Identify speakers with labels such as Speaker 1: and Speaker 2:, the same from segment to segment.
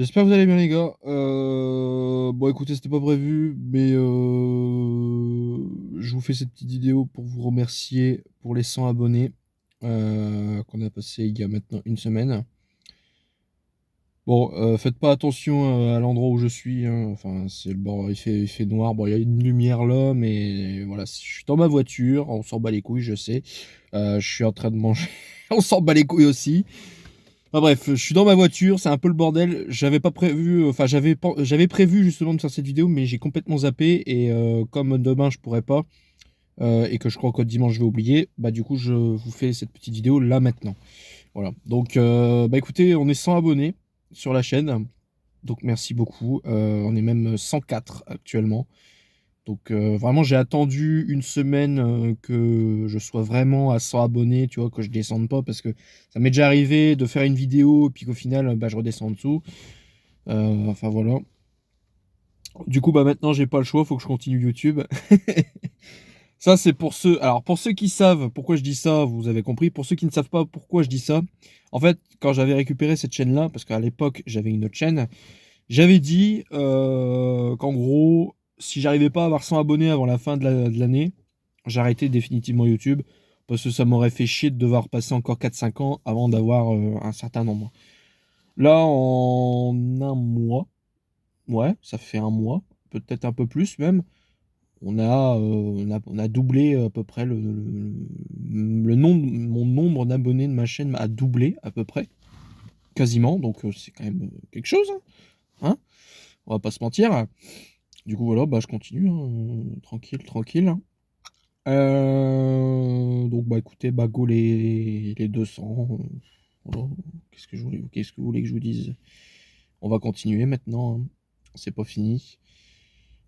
Speaker 1: J'espère que vous allez bien les gars. Bon écoutez, c'était pas prévu, mais je vous fais cette petite vidéo pour vous remercier pour les 100 abonnés qu'on a passé il y a maintenant une semaine. Bon, faites pas attention à l'endroit où je suis, hein. Enfin, c'est le bord, il fait noir. Bon, il y a une lumière là, mais voilà, je suis dans ma voiture, on s'en bat les couilles, je sais. Je suis en train de manger, on s'en bat les couilles aussi. Enfin bref, je suis dans ma voiture, c'est un peu le bordel. J'avais pas prévu, enfin j'avais prévu justement de faire cette vidéo, mais j'ai complètement zappé et comme demain je pourrais pas et que je crois que dimanche je vais oublier, bah du coup je vous fais cette petite vidéo là maintenant. Voilà. Donc bah écoutez, on est 100 abonnés sur la chaîne, donc merci beaucoup. On est même 104 actuellement. Donc vraiment j'ai attendu une semaine que je sois vraiment à 100 abonnés, tu vois, que je descende pas parce que ça m'est déjà arrivé de faire une vidéo et puis qu'au final bah, je redescends en dessous. Enfin voilà. Du coup bah maintenant j'ai pas le choix, faut que je continue YouTube. Ça c'est pour ceux. Alors pour ceux qui savent pourquoi je dis ça, vous avez compris. Pour ceux qui ne savent pas pourquoi je dis ça, en fait quand j'avais récupéré cette chaîne-là, parce qu'à l'époque j'avais une autre chaîne, j'avais dit qu'en gros, si j'arrivais pas à avoir 100 abonnés avant la fin de l'année, j'arrêtais définitivement YouTube parce que ça m'aurait fait chier de devoir passer encore 4 5 ans avant d'avoir un certain nombre. Là, en un mois, ouais, ça fait un mois, peut-être un peu plus même, on a doublé à peu près le nombre, mon nombre d'abonnés de ma chaîne a doublé à peu près, quasiment, donc c'est quand même quelque chose, hein, on va pas se mentir. Du coup, voilà, bah, je continue, hein, tranquille, tranquille. Donc, bah, écoutez, bah, go les 200. Voilà. Qu'est-ce que vous voulez que je vous dise? On va continuer maintenant, hein. C'est pas fini.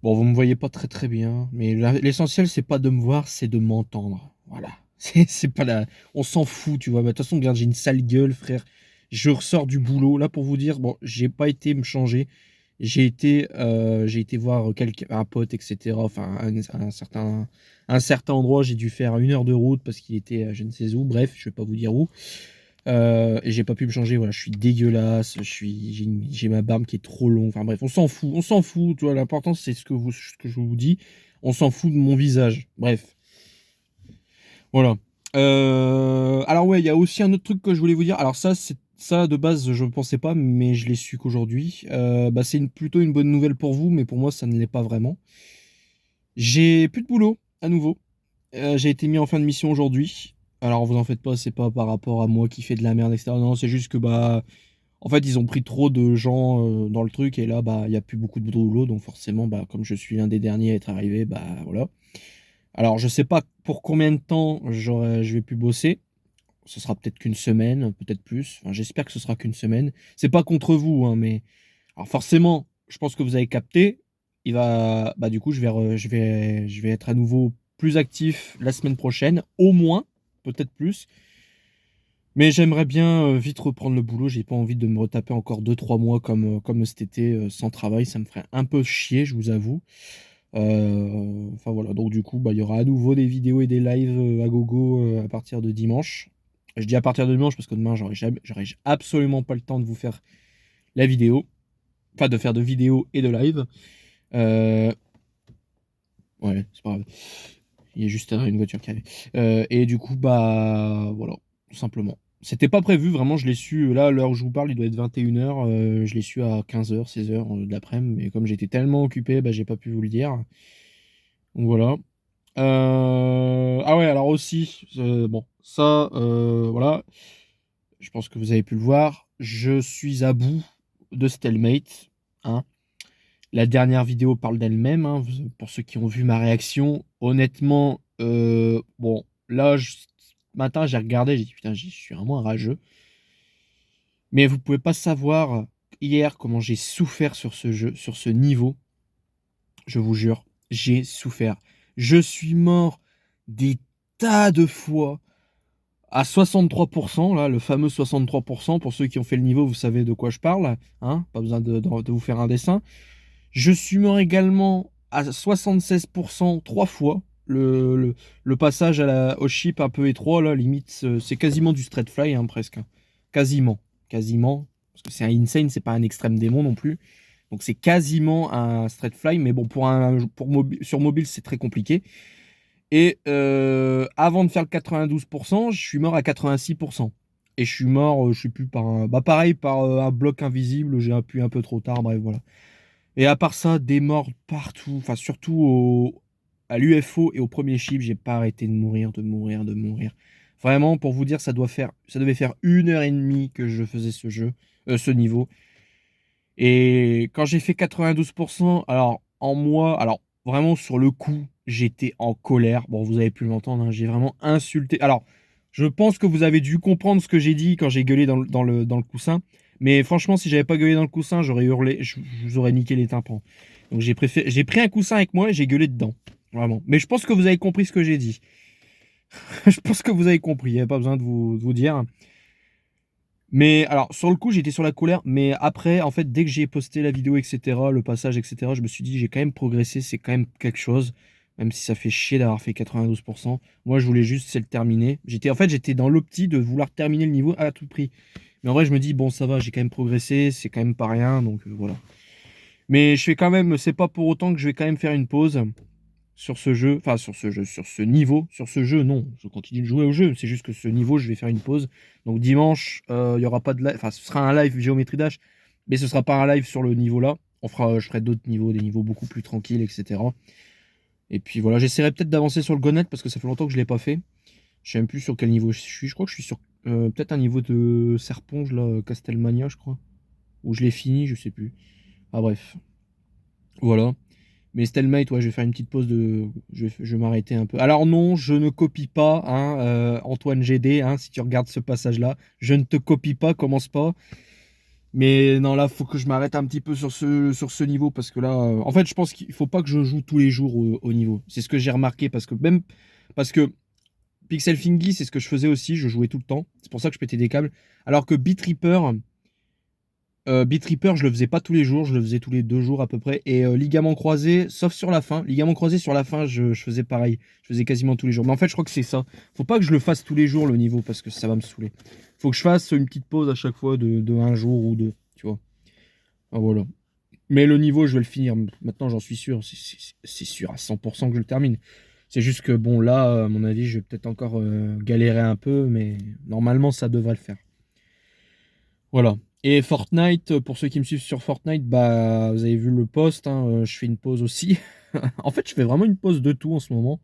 Speaker 1: Bon, vous me voyez pas très très bien, mais l'essentiel, c'est pas de me voir, c'est de m'entendre. Voilà. C'est pas la. On s'en fout, tu vois. Bah, de toute façon, regarde, j'ai une sale gueule, frère. Je ressors du boulot. Là, pour vous dire, bon, j'ai pas été me changer. J'ai été voir un pote, etc. Enfin, un certain endroit, j'ai dû faire 1 heure de route parce qu'il était je ne sais où. Bref, je vais pas vous dire où. Et j'ai pas pu me changer. Voilà, je suis dégueulasse. J'ai ma barbe qui est trop longue. Enfin bref, on s'en fout. On s'en fout. Tu vois, l'important c'est ce que je vous dis. On s'en fout de mon visage. Bref, voilà. Alors ouais, il y a aussi un autre truc que je voulais vous dire. Alors ça de base, je ne pensais pas, mais je l'ai su qu'aujourd'hui. Bah, c'est plutôt une bonne nouvelle pour vous, mais pour moi, ça ne l'est pas vraiment. J'ai plus de boulot à nouveau. J'ai été mis en fin de mission aujourd'hui. Alors vous en faites pas, c'est pas par rapport à moi qui fais de la merde, etc. Non, c'est juste que bah en fait ils ont pris trop de gens dans le truc et là bah il y a plus beaucoup de boulot, donc forcément bah comme je suis l'un des derniers à être arrivé, bah voilà. Alors je sais pas pour combien de temps je vais plus bosser. Ce sera peut-être qu'une semaine, peut-être plus. Enfin, j'espère que ce sera qu'une semaine. C'est pas contre vous, hein, mais alors forcément, je pense que vous avez capté. Bah du coup, je vais être à nouveau plus actif la semaine prochaine, au moins, peut-être plus. Mais j'aimerais bien vite reprendre le boulot. J'ai pas envie de me retaper encore 2 3 mois comme cet été sans travail. Ça me ferait un peu chier, je vous avoue. Enfin voilà, donc du coup, bah, il y aura à nouveau des vidéos et des lives à gogo à partir de dimanche. Je dis à partir de dimanche parce que demain, j'aurai absolument pas le temps de vous faire la vidéo. Enfin, de faire de vidéos et de live. Euh, ouais, c'est pas grave. Il y a juste une voiture qui arrive. Et du coup, bah voilà, tout simplement. C'était pas prévu, vraiment, je l'ai su. Là, à l'heure où je vous parle, il doit être 21 h. Je l'ai su à 15 h 16 h de l'après-midi. Mais comme j'étais tellement occupé, bah, j'ai pas pu vous le dire. Donc voilà. Ah ouais, alors aussi, bon, ça, voilà, je pense que vous avez pu le voir, je suis à bout de Stalemate, hein. La dernière vidéo parle d'elle-même, hein, pour ceux qui ont vu ma réaction. Honnêtement, bon, là, ce matin, j'ai regardé, j'ai dit, putain, je suis vraiment rageux. Mais vous pouvez pas savoir, hier, comment j'ai souffert sur ce jeu, sur ce niveau. Je vous jure, j'ai souffert. Je suis mort des tas de fois à 63%, là, le fameux 63%, pour ceux qui ont fait le niveau, vous savez de quoi je parle, hein, pas besoin de vous faire un dessin. Je suis mort également à 76% 3 fois. Le passage au chip un peu étroit, là, limite, c'est quasiment du straight fly, hein, presque. Quasiment. Quasiment. Parce que c'est un insane, c'est pas un extrême démon non plus. Donc c'est quasiment un straight fly, mais bon, sur mobile, c'est très compliqué. Et avant de faire le 92%, je suis mort à 86%. Et je suis mort, je sais plus, pareil, par un bloc invisible, j'ai appuyé un peu trop tard, bref, voilà. Et à part ça, des morts partout, enfin surtout à l'UFO et au premier chip, j'ai pas arrêté de mourir, de mourir, de mourir. Vraiment, pour vous dire, ça devait faire 1 heure et demie que je faisais ce niveau. Et quand j'ai fait 92%, alors vraiment sur le coup, j'étais en colère. Bon, vous avez pu l'entendre, hein, j'ai vraiment insulté. Alors, je pense que vous avez dû comprendre ce que j'ai dit quand j'ai gueulé dans le coussin. Mais franchement, si j'avais pas gueulé dans le coussin, j'aurais hurlé, je vous aurais niqué les tympans. Donc j'ai pris un coussin avec moi et j'ai gueulé dedans. Vraiment. Mais je pense que vous avez compris ce que j'ai dit. Je pense que vous avez compris, il n'y a pas besoin de vous dire. Mais alors, sur le coup, j'étais sur la colère, mais après, en fait, dès que j'ai posté la vidéo, etc., le passage, etc., je me suis dit, j'ai quand même progressé, c'est quand même quelque chose, même si ça fait chier d'avoir fait 92%. Moi, je voulais juste, c'est le terminer. J'étais dans l'optique de vouloir terminer le niveau à tout prix. Mais en vrai, je me dis, bon, ça va, j'ai quand même progressé, c'est quand même pas rien, donc voilà. Mais je fais quand même, c'est pas pour autant que je vais quand même faire une pause sur ce jeu, enfin sur ce niveau, sur ce jeu, non, je continue de jouer au jeu, c'est juste que ce niveau, je vais faire une pause. Donc dimanche, il y aura pas de live, enfin ce sera un live Géométrie Dash, mais ce sera pas un live sur le niveau là. Je ferai d'autres niveaux, des niveaux beaucoup plus tranquilles, etc. Et puis voilà, j'essaierai peut-être d'avancer sur le Gonnet parce que ça fait longtemps que je l'ai pas fait. Je sais même plus sur quel niveau je suis. Je crois que je suis sur peut-être un niveau de Serponge là, Castelmania, je crois. Ou je l'ai fini, je sais plus. Ah bref, voilà. Mais Stalemate, ouais, je vais faire une petite pause Je vais m'arrêter un peu. Alors non, je ne copie pas, hein, Antoine GD, hein, si tu regardes ce passage-là. Je ne te copie pas, commence pas. Mais non, là, faut que je m'arrête un petit peu sur ce niveau, parce que là, en fait, je pense qu'il faut pas que je joue tous les jours au niveau. C'est ce que j'ai remarqué, parce que Pixel Fingy, c'est ce que je faisais aussi, je jouais tout le temps. C'est pour ça que je pétais des câbles. Alors que Beat Reaper, je le faisais pas tous les jours, je le faisais tous les 2 jours à peu près. Et ligament croisé, sauf sur la fin. Ligament croisé sur la fin, je faisais pareil. Je faisais quasiment tous les jours. Mais en fait, je crois que c'est ça. Faut pas que je le fasse tous les jours le niveau parce que ça va me saouler. Faut que je fasse une petite pause à chaque fois de un jour ou deux. Tu vois. Ah, voilà. Mais le niveau, je vais le finir. Maintenant, j'en suis sûr. C'est sûr à 100% que je le termine. C'est juste que bon, là, à mon avis, je vais peut-être encore galérer un peu. Mais normalement, ça devrait le faire. Voilà. Et Fortnite, pour ceux qui me suivent sur Fortnite, bah vous avez vu le post, hein, je fais une pause aussi. En fait, je fais vraiment une pause de tout en ce moment.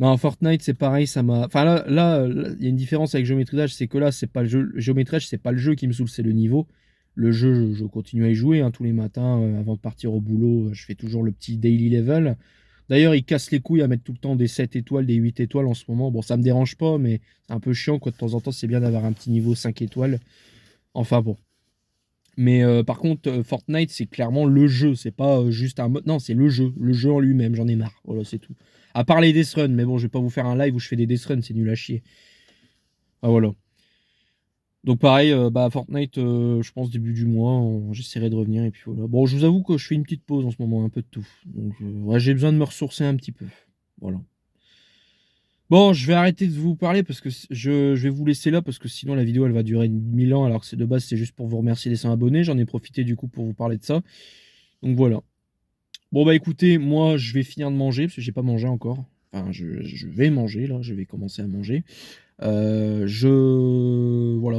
Speaker 1: Non, Fortnite, c'est pareil, ça m'a. Enfin là, il y a une différence avec Geometry Dash, c'est que là, c'est pas le jeu. Geometry Dash, c'est pas le jeu qui me saoule, c'est le niveau. Le jeu, je continue à y jouer, hein, tous les matins, avant de partir au boulot, je fais toujours le petit daily level. D'ailleurs, il casse les couilles à mettre tout le temps des 7 étoiles, des 8 étoiles en ce moment. Bon, ça me dérange pas, mais c'est un peu chiant, quoi. De temps en temps, c'est bien d'avoir un petit niveau 5 étoiles. Enfin bon. Mais par contre, Fortnite, c'est clairement le jeu. C'est pas juste un mode. Non, c'est le jeu. Le jeu en lui-même. J'en ai marre. Voilà, c'est tout. À part les death runs. Mais bon, je vais pas vous faire un live où je fais des death runs. C'est nul à chier. Ah, voilà. Donc pareil, bah Fortnite, je pense début du mois, j'essaierai de revenir. Et puis voilà. Bon, je vous avoue que je fais une petite pause en ce moment. Un peu de tout. Donc ouais, j'ai besoin de me ressourcer un petit peu. Voilà. Bon, je vais arrêter de vous parler parce que je vais vous laisser là parce que sinon la vidéo elle va durer 1000 ans alors que c'est de base c'est juste pour vous remercier des 100 abonnés. J'en ai profité du coup pour vous parler de ça. Donc voilà. Bon bah écoutez, moi je vais finir de manger parce que j'ai pas mangé encore. Enfin, je vais manger là, je vais commencer à manger. Voilà,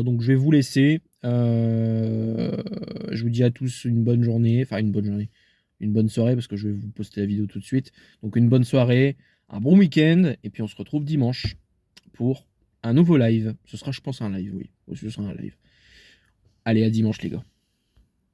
Speaker 1: donc je vais vous laisser. Je vous dis à tous une bonne journée, enfin une bonne journée, une bonne soirée parce que je vais vous poster la vidéo tout de suite. Donc une bonne soirée, un bon week-end et puis on se retrouve dimanche pour un nouveau live. Ce sera, je pense, un live, oui. Ce sera un live. Allez, à dimanche les gars.